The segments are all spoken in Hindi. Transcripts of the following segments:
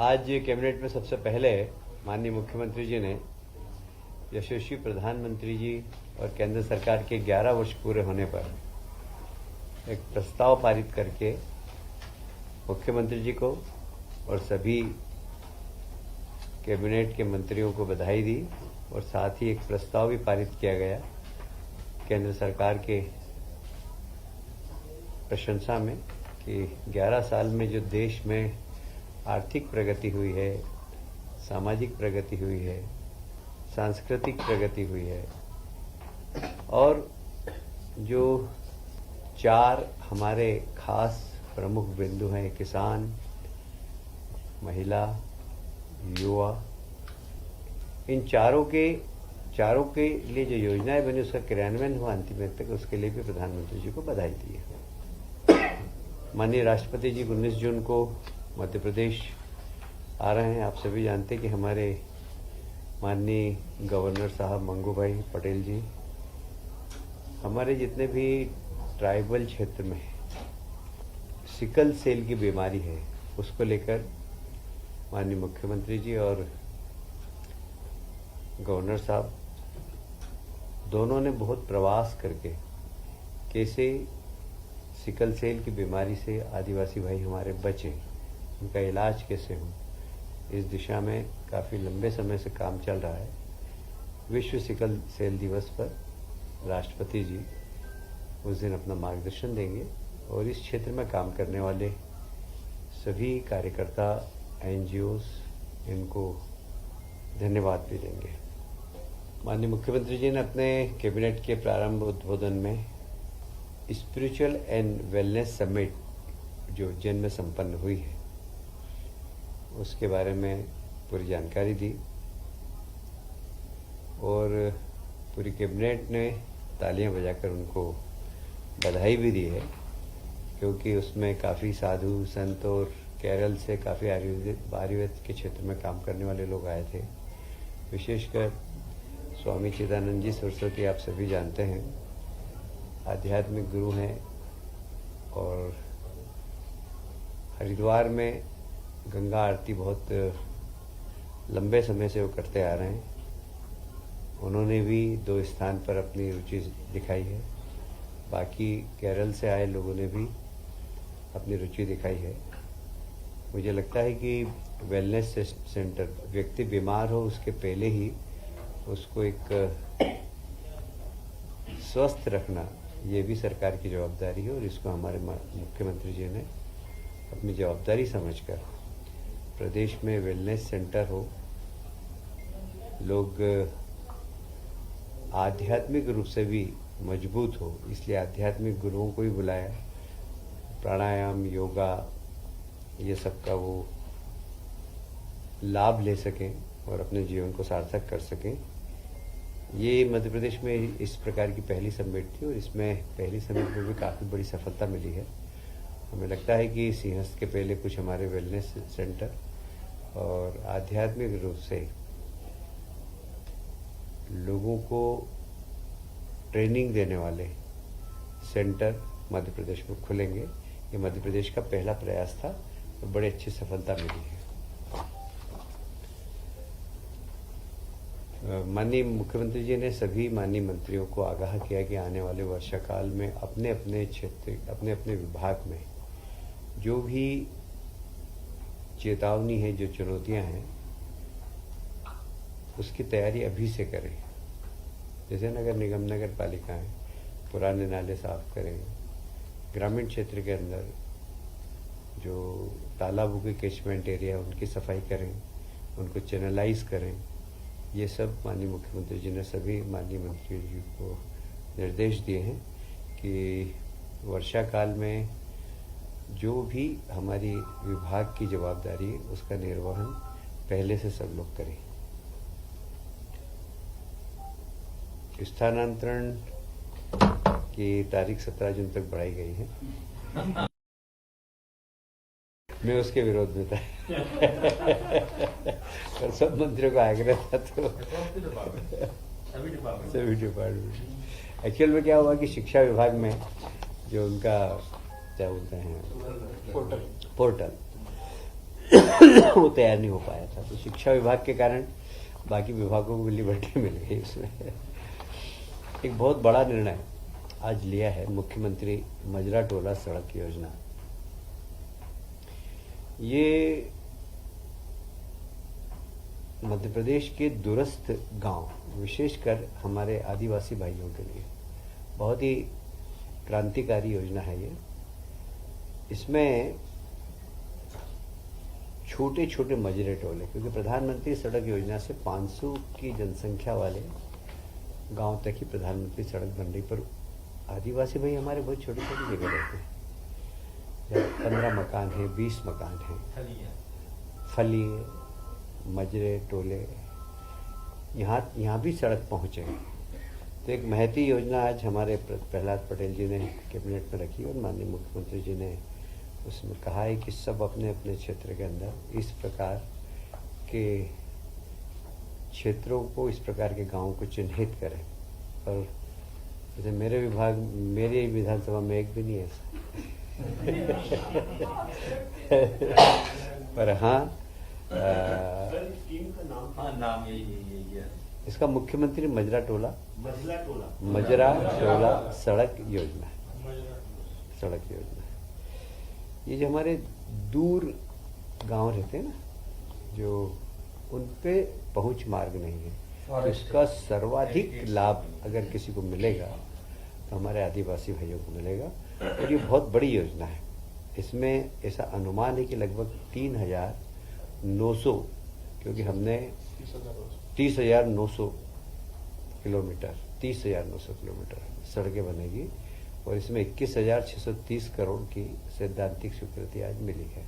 आज कैबिनेट में सबसे पहले माननीय मुख्यमंत्री जी ने यशस्वी प्रधानमंत्री जी और केंद्र सरकार के 11 वर्ष पूरे होने पर एक प्रस्ताव पारित करके मुख्यमंत्री जी को और सभी कैबिनेट के मंत्रियों को बधाई दी और साथ ही एक प्रस्ताव भी पारित किया गया केंद्र सरकार के प्रशंसा में कि 11 साल में जो देश में आर्थिक प्रगति हुई है, सामाजिक प्रगति हुई है, सांस्कृतिक प्रगति हुई है और जो 4 हमारे खास प्रमुख बिंदु हैं, किसान, महिला, युवा, इन चारों के लिए जो योजनाएं बनी उसका क्रियान्वयन हुआ अंतिम तक, उसके लिए भी प्रधानमंत्री जी को बधाई दी है। माननीय राष्ट्रपति जी 19 जून को मध्य प्रदेश आ रहे हैं। आप सभी जानते हैं कि हमारे माननीय गवर्नर साहब मंगू भाई पटेल जी हमारे जितने भी ट्राइबल क्षेत्र में सिकल सेल की बीमारी है उसको लेकर माननीय मुख्यमंत्री जी और गवर्नर साहब दोनों ने बहुत प्रवास करके कैसे सिकल सेल की बीमारी से आदिवासी भाई हमारे बचे, उनका इलाज कैसे हो, इस दिशा में काफ़ी लंबे समय से काम चल रहा है। विश्व सिकल सेल दिवस पर राष्ट्रपति जी उस दिन अपना मार्गदर्शन देंगे और इस क्षेत्र में काम करने वाले सभी कार्यकर्ता, एनजीओस, इनको धन्यवाद भी देंगे। माननीय मुख्यमंत्री जी ने अपने कैबिनेट के प्रारंभ उद्बोधन में स्पिरिचुअल एंड वेलनेस समिट जो उज्जैन में संपन्न हुई है उसके बारे में पूरी जानकारी दी और पूरी कैबिनेट ने तालियां बजाकर उनको बधाई भी दी है, क्योंकि उसमें काफ़ी साधु संत और केरल से काफ़ी आयुर्वेद के क्षेत्र में काम करने वाले लोग आए थे। विशेषकर स्वामी चिदानंद जी सरस्वती, आप सभी जानते हैं, आध्यात्मिक गुरु हैं और हरिद्वार में गंगा आरती बहुत लंबे समय से वो करते आ रहे हैं। उन्होंने भी 2 स्थान पर अपनी रुचि दिखाई है। बाकी केरल से आए लोगों ने भी अपनी रुचि दिखाई है। मुझे लगता है कि वेलनेस सेंटर, व्यक्ति बीमार हो उसके पहले ही उसको एक स्वस्थ रखना, ये भी सरकार की जवाबदारी है और इसको हमारे मुख्यमंत्री जी ने अपनी जवाबदारी समझकर प्रदेश में वेलनेस सेंटर हो, लोग आध्यात्मिक रूप से भी मजबूत हो, इसलिए आध्यात्मिक गुरुओं को भी बुलाया, प्राणायाम, योगा, ये सब का वो लाभ ले सकें और अपने जीवन को सार्थक कर सकें। ये मध्य प्रदेश में इस प्रकार की पहली समिट थी और इसमें पहली समिट में भी काफ़ी बड़ी सफलता मिली है। हमें लगता है कि सिंहस्थ के पहले कुछ हमारे वेलनेस सेंटर और आध्यात्मिक रूप से लोगों को ट्रेनिंग देने वाले सेंटर मध्य प्रदेश में खुलेंगे। ये मध्य प्रदेश का पहला प्रयास था और बड़ी अच्छी सफलता मिली है। माननीय मुख्यमंत्री जी ने सभी माननीय मंत्रियों को आगाह किया कि आने वाले वर्षाकाल में अपने अपने क्षेत्र, अपने अपने विभाग में जो भी चेतावनी है, जो चुनौतियां हैं, उसकी तैयारी अभी से करें। जैसे नगर निगम, नगर पालिकाएं पुराने नाले साफ करें, ग्रामीण क्षेत्र के अंदर जो तालाबों के कैचमेंट एरिया उनकी सफाई करें, उनको चैनलाइज करें। ये सब माननीय मुख्यमंत्री जी ने सभी माननीय मंत्री जी को निर्देश दिए हैं कि वर्षा काल में जो भी हमारी विभाग की जवाबदारी है उसका निर्वहन पहले से सब लोग करें। स्थानांतरण की तारीख 17 जून तक बढ़ाई गई है। मैं उसके विरोध में था और सब मंत्रियों का आग्रह था, तो सभी डिपार्टमेंट। एक्चुअल में क्या हुआ कि शिक्षा विभाग में जो उनका क्या बोलते हैं पोर्टल, वो तैयार नहीं हो पाया था। तो शिक्षा विभाग के कारण बाकी विभागों को बिल्ली बट्टी मिल गई उसमें। एक बहुत बड़ा निर्णय आज लिया है मुख्यमंत्री मजरा टोला सड़क योजना। ये मध्य प्रदेश के दूरस्थ गांव, विशेषकर हमारे आदिवासी भाइयों के लिए बहुत ही क्रांतिकारी योजना है ये। इसमें छोटे छोटे मजरे टोले, क्योंकि प्रधानमंत्री सड़क योजना से 500 की जनसंख्या वाले गांव तक ही प्रधानमंत्री सड़क बन रही, पर आदिवासी भाई हमारे बहुत छोटी छोटी जगह रहते हैं। 15 मकान हैं, 20 मकान हैं, फली मजरे टोले, यहाँ भी सड़क पहुँचे। तो एक महती योजना आज हमारे प्रहलाद पटेल जी ने कैबिनेट में रखी और माननीय मुख्यमंत्री जी ने उसमें कहा है कि सब अपने अपने क्षेत्र के अंदर इस प्रकार के क्षेत्रों को, इस प्रकार के गांवों को चिन्हित करें। और जैसे मेरे विधानसभा में एक भी नहीं है ऐसा। पर हाँ, नाम यही है। इसका मुख्यमंत्री मजरा टोला सड़क योजना। ये जो हमारे दूर गांव रहते हैं ना, जो उन पे पहुंच मार्ग नहीं है, तो इसका सर्वाधिक लाभ अगर किसी को मिलेगा तो हमारे आदिवासी भाइयों को मिलेगा। और ये बहुत बड़ी योजना है। इसमें ऐसा अनुमान है कि लगभग 3,900, क्योंकि हमने 30,900 किलोमीटर सड़कें बनेगी और इसमें 21,630 करोड़ की सैद्धांतिक स्वीकृति आज मिली है।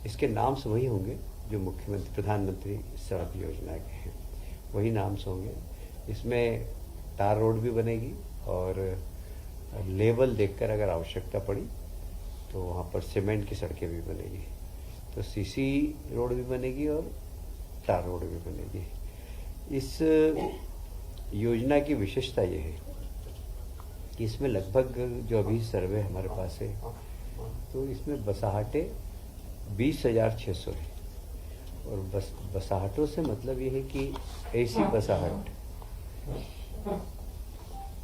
इसके नाम से वही होंगे जो मुख्यमंत्री प्रधानमंत्री सड़क योजना के हैं, वही नाम से होंगे। इसमें टार रोड भी बनेगी और लेवल देखकर अगर आवश्यकता पड़ी तो वहाँ पर सीमेंट की सड़कें भी बनेगी। तो सीसी रोड भी बनेगी और टार रोड भी बनेगी। इस योजना की विशेषता ये है कि इसमें लगभग जो अभी सर्वे हमारे पास है, तो इसमें बसाहटें 20,600 है। और बसाहटों से मतलब ये है कि ऐसी बसाहट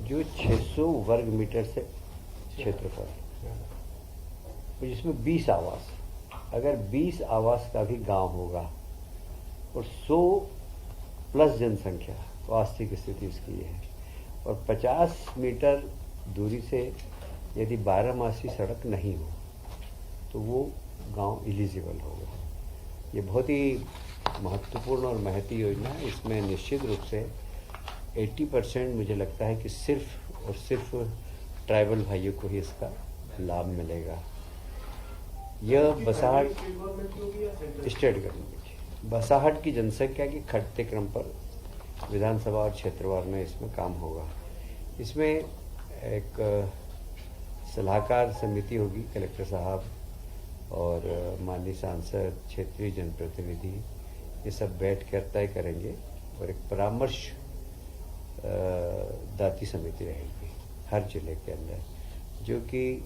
जो 600 वर्ग मीटर से क्षेत्रफल, जिसमें 20 आवास, अगर 20 आवास का भी गांव होगा और 100 प्लस जनसंख्या, वास्तविक स्थिति इसकी ये है। और 50 मीटर दूरी से यदि 12मासी सड़क नहीं हो तो वो गांव एलिजिबल होगा। ये बहुत ही महत्वपूर्ण और महती योजना है। इसमें निश्चित रूप से 80% मुझे लगता है कि सिर्फ और सिर्फ ट्राइबल भाइयों को ही इसका लाभ मिलेगा। यह बसाहट स्टेट गवर्नमेंट की बसाहट की जनसंख्या के घटते क्रम पर विधानसभा और क्षेत्रवार में इसमें काम होगा। इसमें एक सलाहकार समिति होगी, कलेक्टर साहब और माननीय सांसद, क्षेत्रीय जनप्रतिनिधि, ये सब बैठ कर तय करेंगे और एक परामर्श दाती समिति रहेगी हर जिले के अंदर, जो कि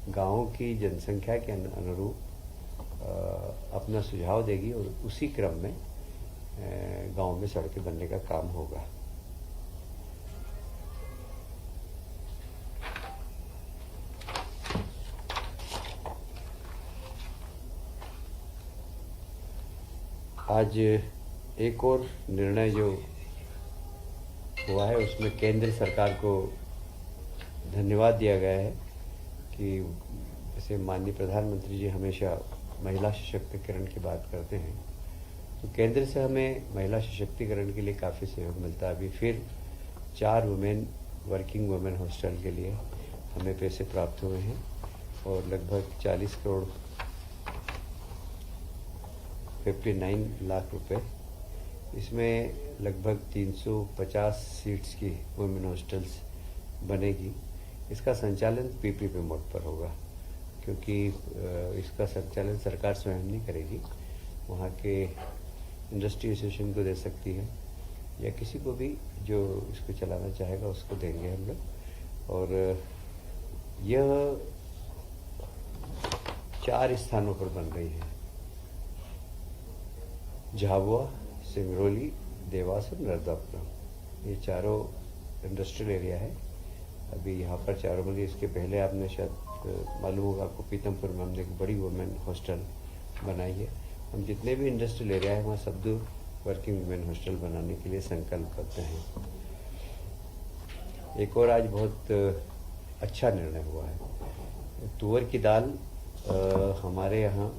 गाँव की जनसंख्या के अनुरूप अपना सुझाव देगी और उसी क्रम में गांव में सड़कें बनने का काम होगा। आज एक और निर्णय जो हुआ है उसमें केंद्र सरकार को धन्यवाद दिया गया है कि जैसे माननीय प्रधानमंत्री जी हमेशा महिला सशक्तिकरण की बात करते हैं, तो केंद्र से हमें महिला सशक्तिकरण के लिए काफ़ी सहयोग मिलता है। अभी फिर 4 वर्किंग वुमेन हॉस्टल के लिए हमें पैसे प्राप्त हुए हैं और लगभग 40 करोड़ 59 लाख रुपए। इसमें लगभग 350 सीट्स की वुमेन हॉस्टल्स बनेगी। इसका संचालन पीपीपी मोड पर होगा, क्योंकि इसका संचालन सरकार स्वयं नहीं करेगी, वहाँ के इंडस्ट्री एसोसिएशन को दे सकती है या किसी को भी जो इसको चलाना चाहेगा उसको देंगे हम लोग। और यह 4 स्थानों पर बन रही है। झाबुआ, सिंगरौली, देवास और नर्मदापुरम, ये चारों इंडस्ट्रियल एरिया है। अभी यहाँ पर चारों में, इसके पहले आपने शायद मालूम होगा आपको, पीतमपुर में हमने एक बड़ी वुमेन हॉस्टल बनाई है। हम जितने भी इंडस्ट्रियल एरिया है वहाँ सब वर्किंग वुमेन हॉस्टल बनाने के लिए संकल्पबद्ध हैं। एक और आज बहुत अच्छा निर्णय हुआ है। तुअर की दाल हमारे यहाँ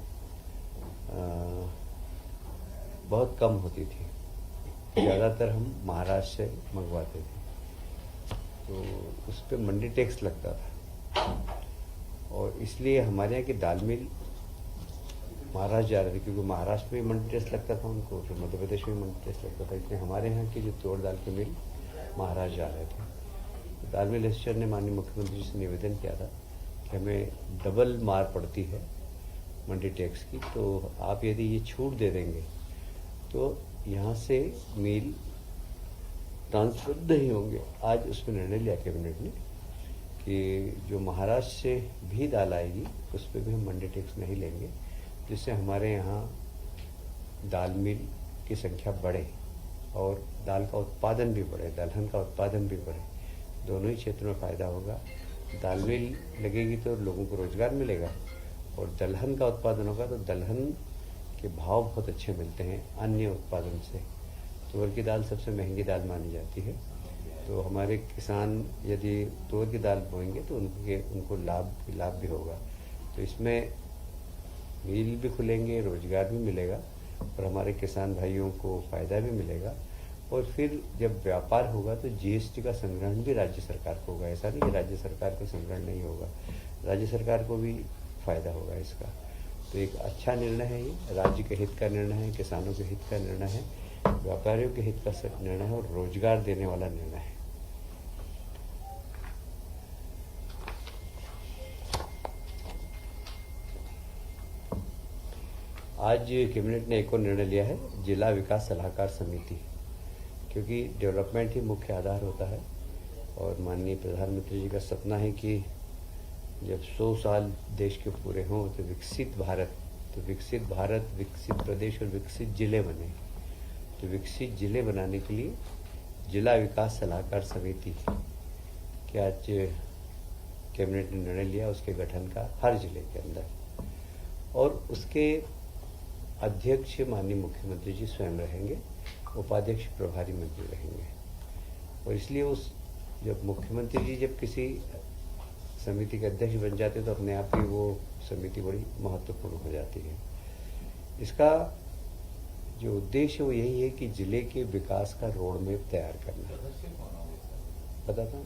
बहुत कम होती थी, ज़्यादातर हम महाराष्ट्र से मंगवाते थे, तो उस पर मंडी टैक्स लगता था और इसलिए हमारे यहाँ की दाल मिल महाराष्ट्र जा रहे थे, क्योंकि महाराष्ट्र में मंडी टैक्स लगता था उनको, फिर मध्य प्रदेश में मंडी टैक्स लगता था, इसलिए हमारे यहाँ की जो तुअर दाल की मिल महाराष्ट्र जा रहे थे। तो दाल मिल एसोसिएशन ने माननीय मुख्यमंत्री जी से निवेदन किया था कि हमें डबल मार पड़ती है मंडी टैक्स की, तो आप यदि ये छूट दे देंगे तो यहाँ से मिल ट्रांसफर नहीं होंगे। आज उसमें निर्णय लिया कैबिनेट ने कि जो महाराष्ट्र से भी दाल आएगी उस पर भी हम मंडी टैक्स नहीं लेंगे, जिससे हमारे यहाँ दाल मिल की संख्या बढ़े और दाल का उत्पादन भी बढ़े, दलहन का उत्पादन भी बढ़े, दोनों ही क्षेत्रों में फ़ायदा होगा। दाल मिल लगेगी तो लोगों को रोजगार मिलेगा और दलहन का उत्पादन होगा तो दलहन के भाव बहुत अच्छे मिलते हैं अन्य उत्पादन से। तुअर की दाल सबसे महंगी दाल मानी जाती है, तो हमारे किसान यदि तुअर की दाल बोएंगे तो उनको लाभ भी होगा। तो इसमें मिल भी खुलेंगे, रोजगार भी मिलेगा और हमारे किसान भाइयों को फ़ायदा भी मिलेगा। और फिर जब व्यापार होगा तो जीएसटी का संग्रहण भी राज्य सरकार को होगा। ऐसा नहीं कि राज्य सरकार को संग्रहण नहीं होगा, राज्य सरकार को भी फ़ायदा होगा इसका। तो एक अच्छा निर्णय है ये, राज्य के हित का निर्णय है, किसानों के हित का निर्णय है, व्यापारियों के हित का निर्णय है और रोजगार देने वाला निर्णय है। आज कैबिनेट ने एक और निर्णय लिया है, जिला विकास सलाहकार समिति, क्योंकि डेवलपमेंट ही मुख्य आधार होता है और माननीय प्रधानमंत्री जी का सपना है कि जब 100 साल देश के पूरे हों तो विकसित भारत, विकसित प्रदेश और विकसित जिले बने। तो विकसित जिले बनाने के लिए जिला विकास सलाहकार समिति के आज कैबिनेट ने निर्णय लिया उसके गठन का हर जिले के अंदर, और उसके अध्यक्ष माननीय मुख्यमंत्री जी स्वयं रहेंगे, उपाध्यक्ष प्रभारी मंत्री रहेंगे। और इसलिए जब मुख्यमंत्री जी जब किसी समिति के अध्यक्ष बन जाते हैं तो अपने आप ही वो समिति बड़ी महत्वपूर्ण हो जाती है। इसका जो उद्देश्य है वो यही है कि जिले के विकास का रोड मैप तैयार करना। बताता हूँ,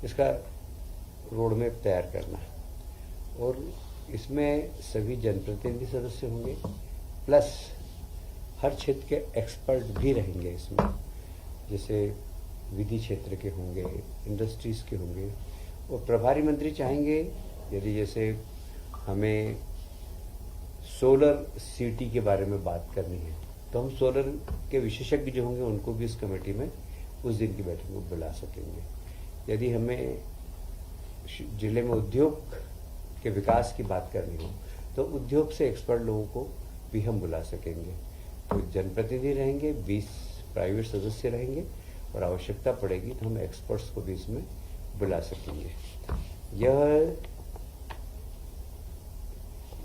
इसका रोड मैप तैयार करना, और इसमें सभी जनप्रतिनिधि सदस्य होंगे, प्लस हर क्षेत्र के एक्सपर्ट भी रहेंगे इसमें, जैसे विधि क्षेत्र के होंगे, इंडस्ट्रीज के होंगे। और प्रभारी मंत्री चाहेंगे यदि जैसे हमें सोलर सिटी के बारे में बात करनी है तो हम सोलर के विशेषज्ञ जो होंगे उनको भी इस कमेटी में उस दिन की बैठक में बुला सकेंगे। यदि हमें जिले में उद्योग के विकास की बात करनी हो तो उद्योग से एक्सपर्ट लोगों को भी हम बुला सकेंगे। तो जनप्रतिनिधि रहेंगे, 20 प्राइवेट सदस्य रहेंगे और आवश्यकता पड़ेगी तो हम एक्सपर्ट्स को भी इसमें बुला सकेंगे।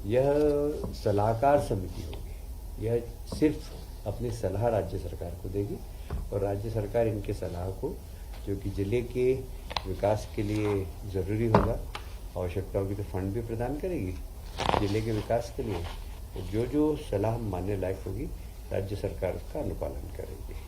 यह सलाहकार समिति होगी, यह सिर्फ अपनी सलाह राज्य सरकार को देगी और राज्य सरकार इनके सलाह को, जो कि जिले के विकास के लिए ज़रूरी होगा, आवश्यकता होगी तो फंड भी प्रदान करेगी जिले के विकास के लिए। जो सलाह मानने लायक होगी राज्य सरकार उसका अनुपालन करेगी।